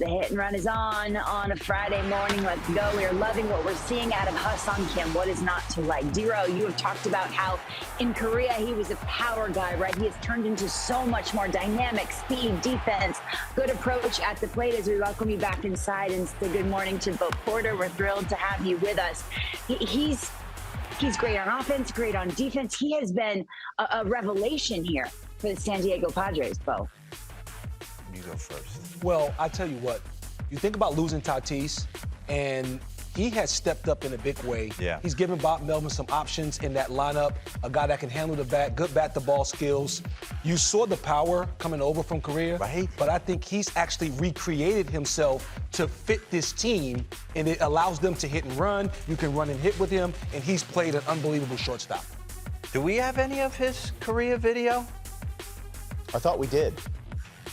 The hit and run is on a Friday morning. Let's go. We are loving what we're seeing out of Ha-Seong Kim. What is not to like? Dero, you have talked about how in Korea he was a power guy, right? He has turned into so much more dynamic, speed, defense, good approach at the plate. As we welcome you back inside and say good morning to Bo Porter. We're thrilled to have you with us. He's great on offense, great on defense. He has been a revelation here for the San Diego Padres, Bo. You go first. Well, I tell you what, you think about losing Tatis, and he has stepped up in a big way. Yeah. He's given Bob Melvin some options in that lineup, a guy that can handle the bat, good bat-to-ball skills. You saw the power coming over from Korea, right? But I think he's actually recreated himself to fit this team, and it allows them to hit and run. You can run and hit with him, and he's played an unbelievable shortstop. Do we have any of his Korea video? I thought we did.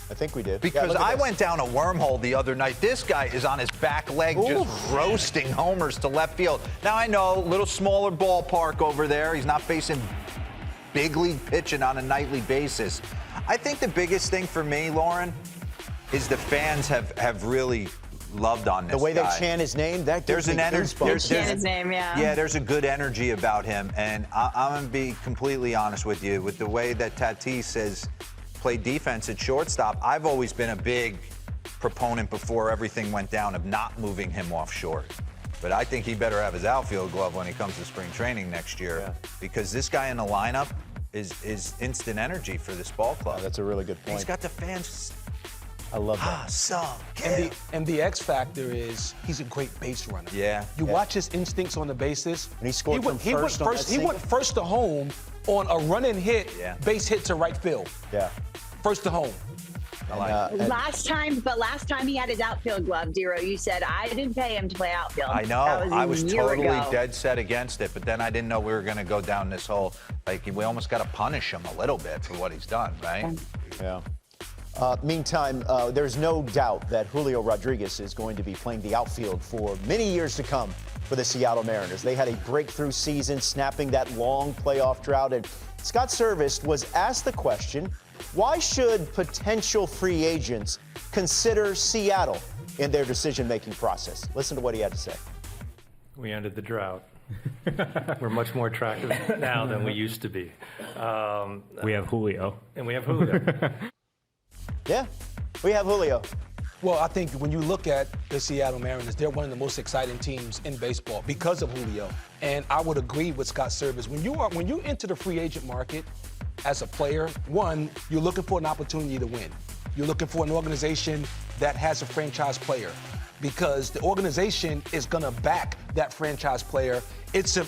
I think we did. Because I went down a wormhole the other night. This guy is on his back leg just roasting homers to left field. Now, I know, a little smaller ballpark over there. He's not facing big league pitching on a nightly basis. I think the biggest thing for me, Lauren, is the fans have really loved on this guy. The way they chant his name, that gives me goosebumps. Chant his name, yeah. Yeah, there's a good energy about him. And I'm going to be completely honest with you. With the way that Tatis has played defense at shortstop, I've always been a big proponent before everything went down of not moving him off short. But I think he better have his outfield glove when he comes to spring training next year, because this guy in the lineup is instant energy for this ball club. That's a really good point. He's got the fans. I love that. And the X factor is he's a great base runner. Yeah. You watch his instincts on the bases. And he scored from first on that He went first to home on a run and hit, base hit to right field. Yeah. First to home. Last time he had his outfield glove, Dero, you said, I didn't pay him to play outfield. I know. I was totally ago. dead set against it, but then I didn't know we were going to go down this whole, like, we almost got to punish him a little bit for what he's done, right? Yeah. Meantime, there's no doubt that Julio Rodriguez is going to be playing the outfield for many years to come for the Seattle Mariners. They had a breakthrough season, snapping that long playoff drought, and Scott Servais was asked the question, why should potential free agents consider Seattle in their decision-making process? Listen to what he had to say. We ended the drought. We're much more attractive now than we used to be. We have Julio. And we have Julio. Yeah, we have Julio. Well, I think when you look at the Seattle Mariners, they're one of the most exciting teams in baseball because of Julio. And I would agree with Scott Servais. When you enter the free agent market as a player, one, you're looking for an opportunity to win. You're looking for an organization that has a franchise player, because the organization is going to back that franchise player. It's a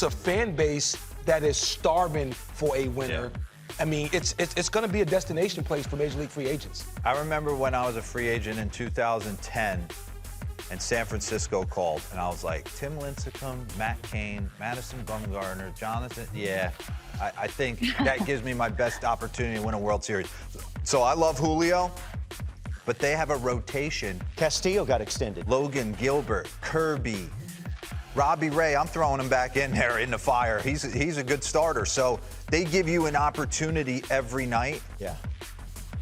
fan base that is starving for a winner. I mean, it's going to be a destination place for Major League free agents. I remember when I was a free agent in 2010 and San Francisco called, and I was like, Tim Lincecum, Matt Cain, Madison Bumgarner, Jonathan, I think that gives me my best opportunity to win a World Series. So I love Julio, but they have a rotation. Castillo got extended. Logan Gilbert, Kirby, Robbie Ray, I'm throwing him back in there in the fire. He's a good starter. So they give you an opportunity every night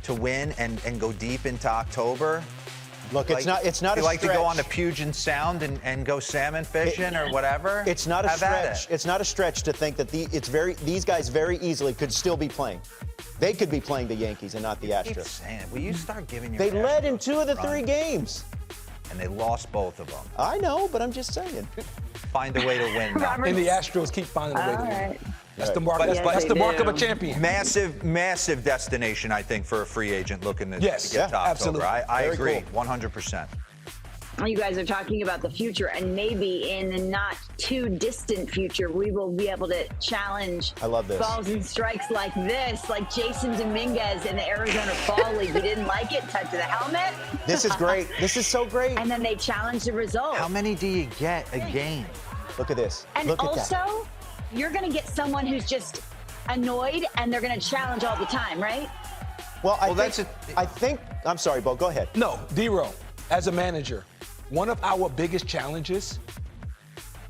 to win and go deep into October. Look, it's not a stretch. You like to go on the Puget Sound and go salmon fishing or whatever? It's not a stretch. It's not a stretch to think that these guys very easily could still be playing. They could be playing the Yankees and not the Astros. Will you start giving your They led in Astros 2 of the a run? 3 games. And they lost both of them. I know, but I'm just saying. Find a way to win now. And the Astros keep finding a way to win. That's the mark. That's the they mark do. of a champion. Massive destination, I think, for a free agent looking to get to October. Absolutely. I Very agree, cool. 100%. You guys are talking about the future, and maybe in the not too distant future, we will be able to challenge balls and strikes like this, like Jason Dominguez in the Arizona Fall League. You didn't like it? Touch the helmet. This is great. This is so great. And then they challenge the result. How many do you get a game? Look at this. And Look at also, that. you're going to get someone who's just annoyed, and they're going to challenge all the time, right? Well, I think. I'm sorry, Bo. Go ahead. No, Dero, as a manager, one of our biggest challenges,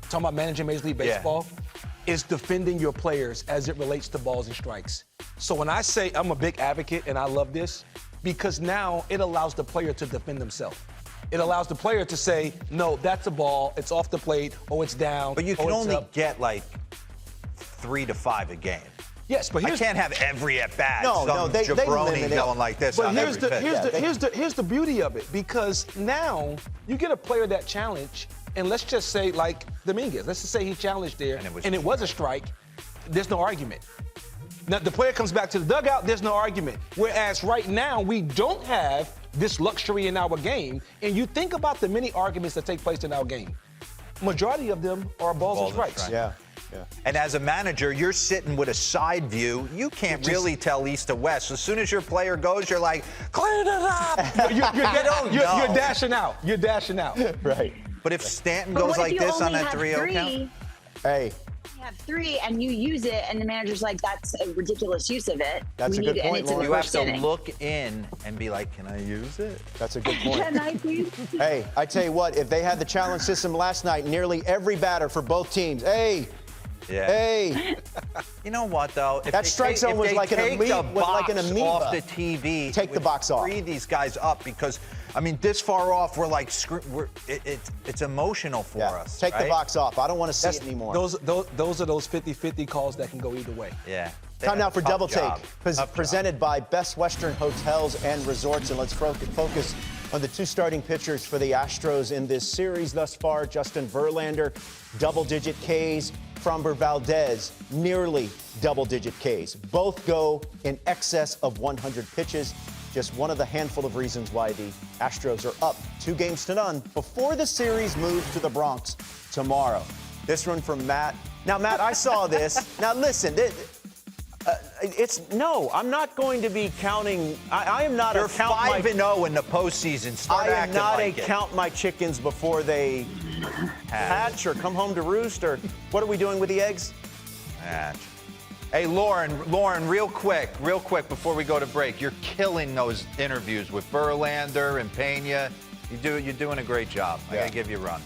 talking about managing Major League Baseball, is defending your players as it relates to balls and strikes. So when I say I'm a big advocate and I love this, because now it allows the player to defend themselves. It allows the player to say, no, that's a ball, it's off the plate, or it's down. But you can or it's only up. get like 3 to 5 a game. Yes, but I can't have every at bat. No, they jabroni limit it. going like this. But on here's every pitch. here's the beauty of it, because now you get a player that challenge, and let's just say like Dominguez, let's just say he challenged there, and it was a strike. There's no argument. Now the player comes back to the dugout. There's no argument. Whereas right now we don't have this luxury in our game, and you think about the many arguments that take place in our game. Majority of them are balls and strikes. Yeah. Yeah. And as a manager, you're sitting with a side view. You can't really tell east to west. As soon as your player goes, you're like, clean it up. You're know. dashing out. You're dashing out. Right. But if Stanton But goes what if like you this on only that have 3-0 count? three? Hey, You have 3 and you use it, and the manager's like, that's a ridiculous use of it. That's we a good need it, and point, it's in the You have first to inning. look in and be like, can I use it? that's a good point. Can I please? Hey, I tell you what, if they had the challenge system last night, nearly every batter for both teams, hey, You know what, though? If That they strike take- zone if was they like an take the amoeba- was like an box amoeba. off the TV. Take the it would box off. Free these guys up because, I mean, this far off, we're like, it's emotional for us. Take the right? box off. I don't want to see it anymore. Those are those 50-50 calls that can go either way. Yeah. They Time have now a for tough Double job. Take, Tough presented by Best Western Hotels and Resorts. And let's focus on the 2 starting pitchers for the Astros in this series thus far. Justin Verlander, double-digit Ks. Framber Valdez, nearly double-digit Ks. Both go in excess of 100 pitches. Just one of the handful of reasons why the Astros are up 2-0 before the series moves to the Bronx tomorrow. This one from Matt. Now, Matt, I saw this. Now, listen, I'm not going to be counting. I am not You're a count 5-0 in the postseason. Start I am acting not like a it. count my chickens before they hatch or come home to roost, or what are we doing with the eggs? Hatch. Hey, Lauren, real quick, before we go to break, you're killing those interviews with Verlander and Pena. You're doing a great job. I Yeah. gotta give you a run.